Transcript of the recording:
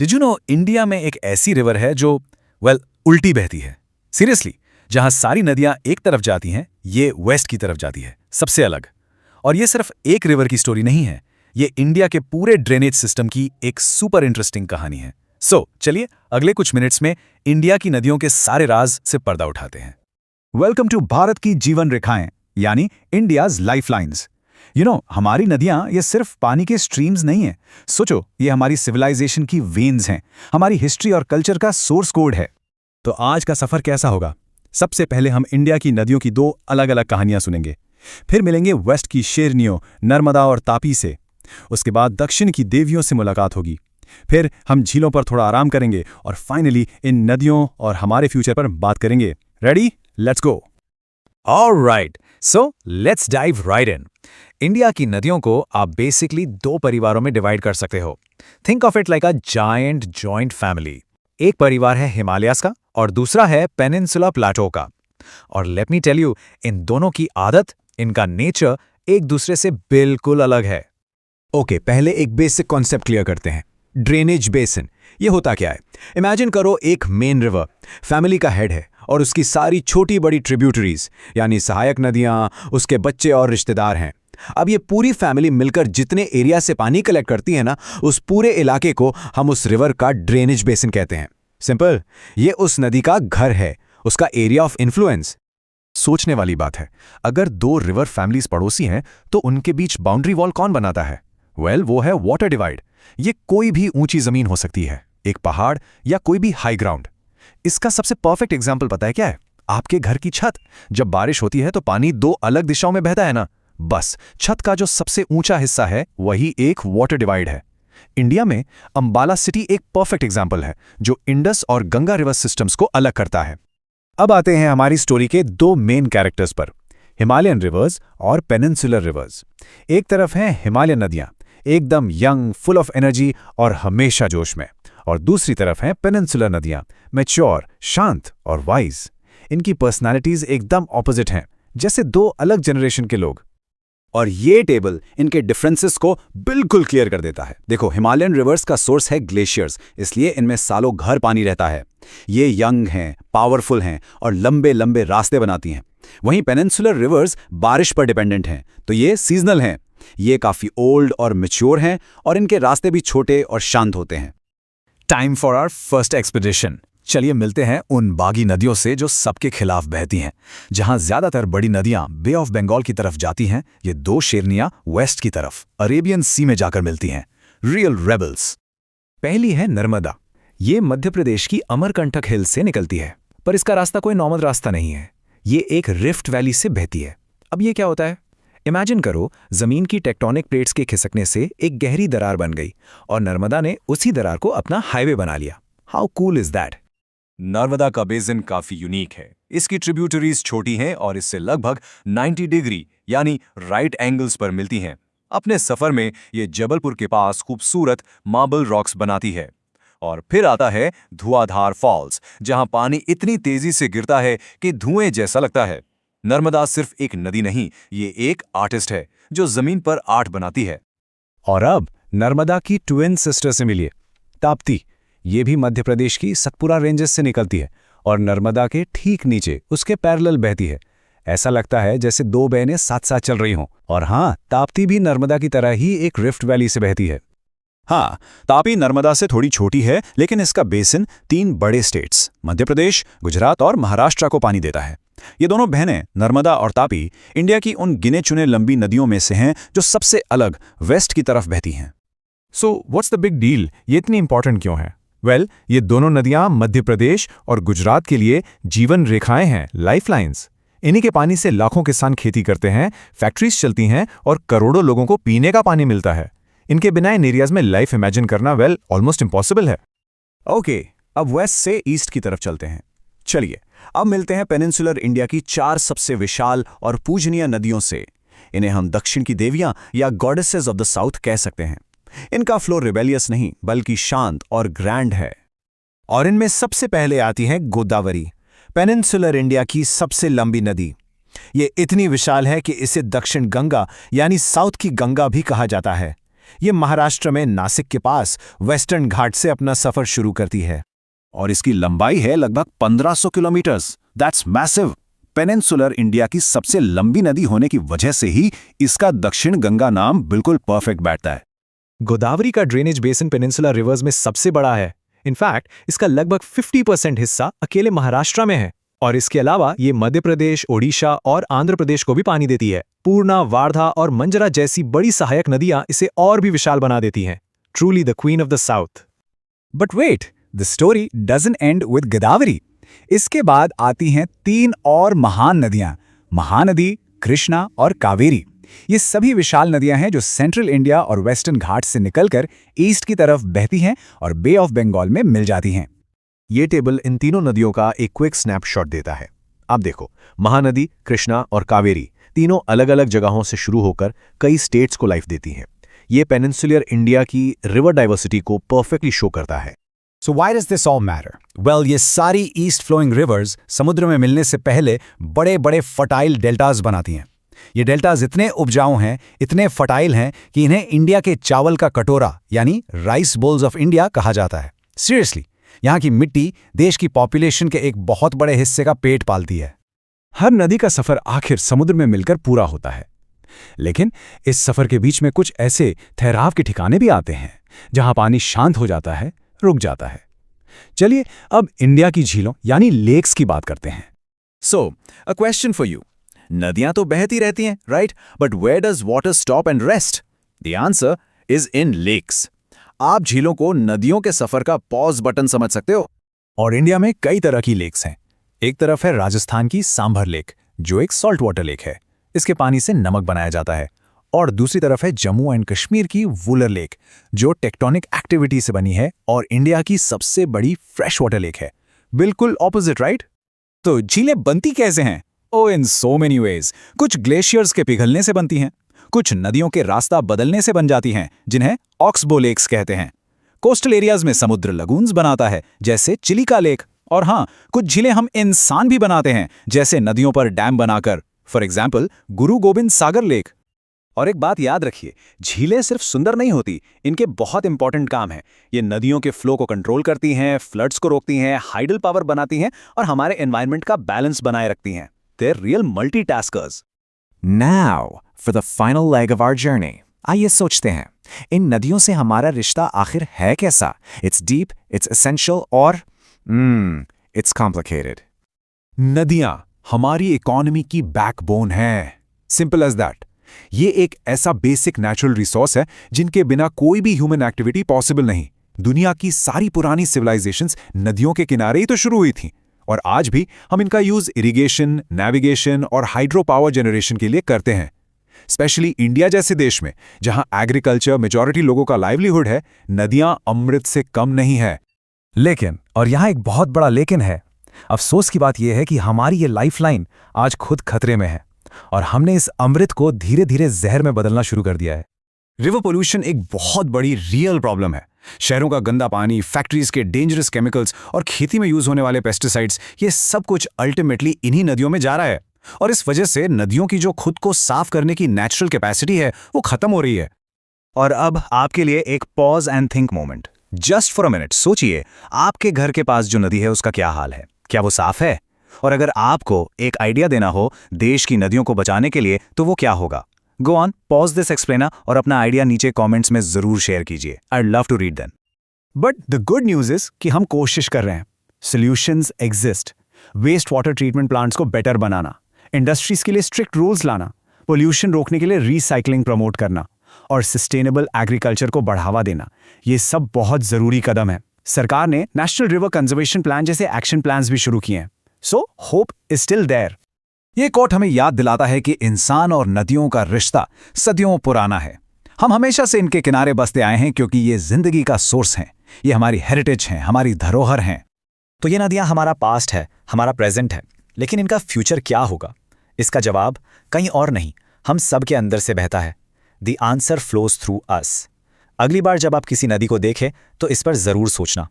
Did you know India में एक ऐसी रिवर है जो उल्टी बहती है। सीरियसली, जहां सारी नदियां एक तरफ जाती हैं, ये वेस्ट की तरफ जाती है, सबसे अलग। और ये सिर्फ एक रिवर की स्टोरी नहीं है, ये इंडिया के पूरे ड्रेनेज सिस्टम की एक सुपर इंटरेस्टिंग कहानी है। चलिए अगले कुछ मिनट्स में इंडिया की नदियों के सारे राज से पर्दा उठाते हैं। वेलकम टू भारत की जीवन रेखाएं, यानी इंडियाज लाइफलाइंस। हमारी नदियां ये सिर्फ पानी के स्ट्रीम्स नहीं हैं। सोचो, ये हमारी सिविलाइजेशन की वेन्स हैं, हमारी हिस्ट्री और कल्चर का सोर्स कोड है। तो आज का सफर कैसा होगा? सबसे पहले हम इंडिया की नदियों की दो अलग अलग कहानियां सुनेंगे, फिर मिलेंगे वेस्ट की शेरनियों नर्मदा और तापी से, उसके बाद दक्षिण की देवियों से मुलाकात होगी, फिर हम झीलों पर थोड़ा आराम करेंगे और फाइनली इन नदियों और हमारे फ्यूचर पर बात करेंगे। Ready? Let's go. Alright, so let's dive right in. India की नदियों को आप बेसिकली दो परिवारों में डिवाइड कर सकते हो। Think of it like a giant joint family. एक परिवार है हिमालयास का और दूसरा है पेनिनसुला प्लेटो का। और लेट मी टेल यू, इन दोनों की आदत, इनका नेचर एक दूसरे से बिल्कुल अलग है। ओके, पहले एक बेसिक कॉन्सेप्ट क्लियर करते हैं। ड्रेनेज बेसिन, ये होता क्या है? इमेजिन करो, एक मेन रिवर फैमिली का हेड है और उसकी सारी छोटी बड़ी ट्रिब्यूटरीज यानी सहायक नदियां उसके बच्चे और रिश्तेदार हैं। अब ये पूरी फैमिली मिलकर जितने एरिया से पानी कलेक्ट करती है ना, उस पूरे इलाके को हम उस रिवर का ड्रेनेज बेसिन कहते हैं। सिंपल, ये उस नदी का घर है, उसका एरिया ऑफ इन्फ्लुएंस। सोचने वाली बात है, अगर दो रिवर फैमिलीज पड़ोसी हैं तो उनके बीच बाउंड्री वॉल कौन बनाता है? वो है वाटर डिवाइड। ये कोई भी ऊंची जमीन हो सकती है, एक पहाड़ या कोई भी हाई ग्राउंड। इसका सबसे परफेक्ट एग्जाम्पल पता है क्या है? आपके घर की छत। जब बारिश होती है तो पानी दो अलग दिशाओं में बहता है ना, बस छत का जो सबसे ऊंचा हिस्सा है वही एक वाटर डिवाइड है। इंडिया में अंबाला सिटी एक परफेक्ट एग्जाम्पल है, जो इंडस और गंगा रिवर सिस्टम्स को अलग करता है। अब आते हैं हमारी स्टोरी के दो मेन कैरेक्टर्स पर, हिमालयन रिवर्स और पेनिनसुलर रिवर्स। एक तरफ हैं हिमालयन नदियां, एकदम यंग, फुल ऑफ एनर्जी और हमेशा जोश में, और दूसरी तरफ हैं पेनिनसुलर नदियां, मैच्योर, शांत और वाइज। इनकी पर्सनालिटीज एकदम ऑपोजिट हैं, जैसे दो अलग जनरेशन के लोग। और ये टेबल इनके डिफरेंसेस को बिल्कुल क्लियर कर देता है। देखो, हिमालयन रिवर्स का सोर्स है ग्लेशियर्स, इसलिए इनमें सालों भर पानी रहता है। ये यंग हैं, पावरफुल हैं और लंबे लंबे रास्ते बनाती हैं। वहीं पेनिनसुलर रिवर्स बारिश पर डिपेंडेंट हैं, तो ये सीजनल हैं। ये काफी ओल्ड और मैच्योर हैं और इनके रास्ते भी छोटे और शांत होते हैं। Time for our first expedition. चलिए मिलते हैं उन बागी नदियों से जो सबके खिलाफ बहती हैं। जहां ज्यादातर बड़ी नदियां बे ऑफ बंगाल की तरफ जाती हैं, ये दो शेरनियां वेस्ट की तरफ अरेबियन सी में जाकर मिलती हैं। Real rebels. पहली है नर्मदा। ये मध्य प्रदेश की अमरकंटक हिल से निकलती है, पर इसका रास्ता कोई नॉर्मल रास्ता नहीं है। ये एक रिफ्ट वैली से बहती है। अब ये क्या होता है? इमेजिन करो, जमीन की टेक्टोनिक प्लेट्स के खिसकने से एक गहरी दरार बन गई और नर्मदा ने उसी दरार को अपना हाईवे बना लिया। How cool is that? Narmada का बेसिन काफी यूनिक है। इसकी ट्रिब्यूटरीज छोटी हैं और इससे लगभग 90 डिग्री यानी राइट एंगल्स पर मिलती हैं। अपने सफर में ये जबलपुर के पास खूबसूरत मार्बल रॉक्स बनाती है। और फिर आता है धुआंधार फॉल्स, जहां पानी इतनी तेजी से गिरता है कि धुएं जैसा लगता है। नर्मदा सिर्फ एक नदी नहीं, ये एक आर्टिस्ट है जो जमीन पर आर्ट बनाती है। और अब नर्मदा की ट्विन सिस्टर से मिलिए, ताप्ती। ये भी मध्य प्रदेश की सतपुरा रेंजेस से निकलती है और नर्मदा के ठीक नीचे उसके पैरेलल बहती है। ऐसा लगता है जैसे दो बहनें साथ साथ चल रही हों। और हाँ, ताप्ती भी नर्मदा की तरह ही एक रिफ्ट वैली से बहती है। हाँ, तापी नर्मदा से थोड़ी छोटी है, लेकिन इसका बेसिन 3 बड़े स्टेट्स मध्य प्रदेश, गुजरात और महाराष्ट्र को पानी देता है। ये दोनों बहनें, नर्मदा और तापी, इंडिया की उन गिने चुने लंबी नदियों में से हैं जो सबसे अलग वेस्ट की तरफ बहती हैं। So what's the big deal? ये इतनी इंपॉर्टेंट क्यों है? ये दोनों नदियां मध्य प्रदेश और गुजरात के लिए जीवन रेखाएं हैं, लाइफलाइंस। इन्हीं के पानी से लाखों किसान खेती करते हैं, फैक्ट्रीज चलती हैं और करोड़ों लोगों को पीने का पानी मिलता है। इनके बिना इन एरियाज में लाइफ इमेजिन करना ऑलमोस्ट इम्पॉसिबल है। ओके, अब वेस्ट से ईस्ट की तरफ चलते हैं। चलिए अब मिलते हैं पेनिनसुलर इंडिया की 4 सबसे विशाल और पूजनीय नदियों से। इन्हें हम दक्षिण की देवियां या गॉडेसेस ऑफ द साउथ कह सकते हैं। इनका फ्लो रिबेलियस नहीं बल्कि शांत और ग्रैंड है। और इनमें सबसे पहले आती है गोदावरी, पेनिनसुलर इंडिया की सबसे लंबी नदी। ये इतनी विशाल है कि इसे दक्षिण गंगा यानी साउथ की गंगा भी कहा जाता है। ये महाराष्ट्र में नासिक के पास वेस्टर्न घाट से अपना सफर शुरू करती है। और इसकी लंबाई है लगभग 1500 kilometres. That's massive. Peninsular India की सबसे लंबी नदी होने की वजह से ही इसका दक्षिण गंगा नाम बिल्कुल परफेक्ट बैठता है। गोदावरी का ड्रेनेज बेसिन पेनिनसुला रिवर्स में सबसे बड़ा है। इनफैक्ट इसका लगभग 50% हिस्सा अकेले महाराष्ट्र में है, और इसके अलावा ये मध्य प्रदेश, ओडिशा और आंध्र प्रदेश को भी पानी देती है। पूर्णा, वार्धा और मंजरा जैसी बड़ी सहायक नदियां इसे और भी विशाल बना देती हैं। Truly the queen of the south. But wait, the story doesn't end with Godavari. इसके बाद आती हैं 3 और महान नदियां, महानदी, कृष्णा और कावेरी। ये सभी विशाल नदियां हैं जो सेंट्रल इंडिया और वेस्टर्न घाट से निकलकर ईस्ट की तरफ बहती हैं और बे ऑफ बंगाल में मिल जाती हैं। ये टेबल इन तीनों नदियों का एक क्विक स्नैपशॉट देता है। अब देखो, महानदी, कृष्णा और कावेरी तीनों अलग अलग जगहों से शुरू होकर कई स्टेट्स को लाइफ देती हैं। ये पेनिनसुलर इंडिया की रिवर डाइवर्सिटी को परफेक्टली शो करता है। So why does this all matter? Well, ये सारी ईस्ट फ्लोइंग रिवर्स समुद्र में मिलने से पहले बड़े बड़े फर्टाइल डेल्टाज बनाती हैं। ये डेल्टाज इतने उपजाऊ हैं, इतने फर्टाइल हैं कि इन्हें इंडिया के चावल का कटोरा यानी राइस बोल्स ऑफ इंडिया कहा जाता है। सीरियसली, यहाँ की मिट्टी देश की पॉपुलेशन के एक बहुत बड़े हिस्से का पेट पालती है। हर नदी का सफर आखिर समुद्र में मिलकर पूरा होता है, लेकिन इस सफर के बीच में कुछ ऐसे ठहराव के ठिकाने भी आते हैं जहां पानी शांत हो जाता है, रुक जाता है। चलिए अब इंडिया की झीलों यानी लेक्स की बात करते हैं। So a question for you. नदियां तो बहती रहती हैं, right? But where does water stop and rest? The answer is in lakes. आप झीलों को नदियों के सफर का पॉज बटन समझ सकते हो। और इंडिया में कई तरह की लेक्स हैं। एक तरफ है राजस्थान की सांभर लेक, जो एक सॉल्ट वाटर लेक है। इसके पानी से नमक बनाया जाता है। और दूसरी तरफ है जम्मू एंड कश्मीर की वुलर लेक, जो टेक्टोनिक एक्टिविटी से बनी है और इंडिया की सबसे बड़ी फ्रेश वाटर लेक है। बिल्कुल ऑपोजिट, राइट? तो झीलें बनती कैसे हैं? ओ इन सो मेनी वेज। कुछ ग्लेशियर्स के पिघलने से बनती हैं, कुछ नदियों के रास्ता बदलने से बन जाती हैं, जिन्हें ऑक्सबो लेक्स कहते हैं। कोस्टल एरियाज में समुद्र लगून्स बनाता है, जैसे चिलिका लेक। और हाँ, कुछ झीलें हम इंसान भी बनाते हैं, जैसे नदियों पर डैम बनाकर। For example, Guru Gobind Sagar lake. और एक बात याद रखिए, झीलें सिर्फ सुंदर नहीं होती, इनके बहुत इंपॉर्टेंट काम है। ये नदियों के फ्लो को कंट्रोल करती हैं, फ्लड्स को रोकती हैं, हाइडल पावर बनाती हैं और हमारे एनवायरनमेंट का बैलेंस बनाए रखती हैं। They are real multitaskers. Now, for the final leg of our journey. आइए सोचते हैं, इन नदियों से हमारा रिश्ता आखिर है कैसा? It's deep, it's essential और it's complicated. नदियां हमारी इकोनॉमी की बैकबोन हैं। Simple as that. ये एक ऐसा बेसिक नेचुरल रिसोर्स है जिनके बिना कोई भी ह्यूमन एक्टिविटी पॉसिबल नहीं। दुनिया की सारी पुरानी सिविलाइजेशंस नदियों के किनारे ही तो शुरू हुई थीं, और आज भी हम इनका यूज इरिगेशन, नेविगेशन और हाइड्रो पावर जनरेशन के लिए करते हैं। स्पेशली इंडिया जैसे देश में, जहां एग्रीकल्चर मेजॉरिटी लोगों का लाइवलीहुड है, नदियां अमृत से कम नहीं है। लेकिन, और यहां एक बहुत बड़ा लेकिन है, अफसोस की बात यह है कि हमारी ये लाइफलाइन आज खुद खतरे में है और हमने इस अमृत को धीरे धीरे जहर में बदलना शुरू कर दिया है। रिवर पोल्यूशन एक बहुत बड़ी रियल प्रॉब्लम है। शहरों का गंदा पानी, फैक्ट्रीज के डेंजरस केमिकल्स और खेती में यूज होने वाले पेस्टिसाइड्स, ये सब कुछ अल्टीमेटली इन्हीं नदियों में जा रहा है। और इस वजह से नदियों की जो खुद को साफ करने की नेचुरल कैपेसिटी है, वो खत्म हो रही है। और अब आपके लिए एक pause and think moment. Just for a minute सोचिए, आपके घर के पास जो नदी है उसका क्या हाल है? क्या वो साफ है? और अगर आपको एक आइडिया देना हो देश की नदियों को बचाने के लिए, तो वो क्या होगा? Go on, pause this explainer और अपना आइडिया नीचे कमेंट्स में जरूर शेयर कीजिए। I love to read them. But the good news is कि हम कोशिश कर रहे हैं। Solutions exist. Waste water treatment plants को बेटर बनाना, इंडस्ट्रीज के लिए स्ट्रिक्ट रूल्स लाना, पोल्यूशन रोकने के लिए रीसाइक्लिंग प्रमोट करना और सस्टेनेबल एग्रीकल्चर को बढ़ावा देना, ये सब बहुत जरूरी कदम है। सरकार ने नेशनल रिवर कंजर्वेशन प्लान जैसे एक्शन प्लान्स भी शुरू किए हैं। So hope is still there. ये कोट हमें याद दिलाता है कि इंसान और नदियों का रिश्ता सदियों पुराना है। हम हमेशा से इनके किनारे बसते आए हैं क्योंकि ये जिंदगी का सोर्स हैं, ये हमारी हेरिटेज हैं, हमारी धरोहर हैं। तो ये नदियां हमारा पास्ट है, हमारा प्रेजेंट है, लेकिन इनका फ्यूचर क्या होगा? इसका जवाब कहीं और नहीं, हम सब के अंदर से बहता है। द आंसर फ्लोज थ्रू अस। अगली बार जब आप किसी नदी को देखें तो इस पर जरूर सोचना,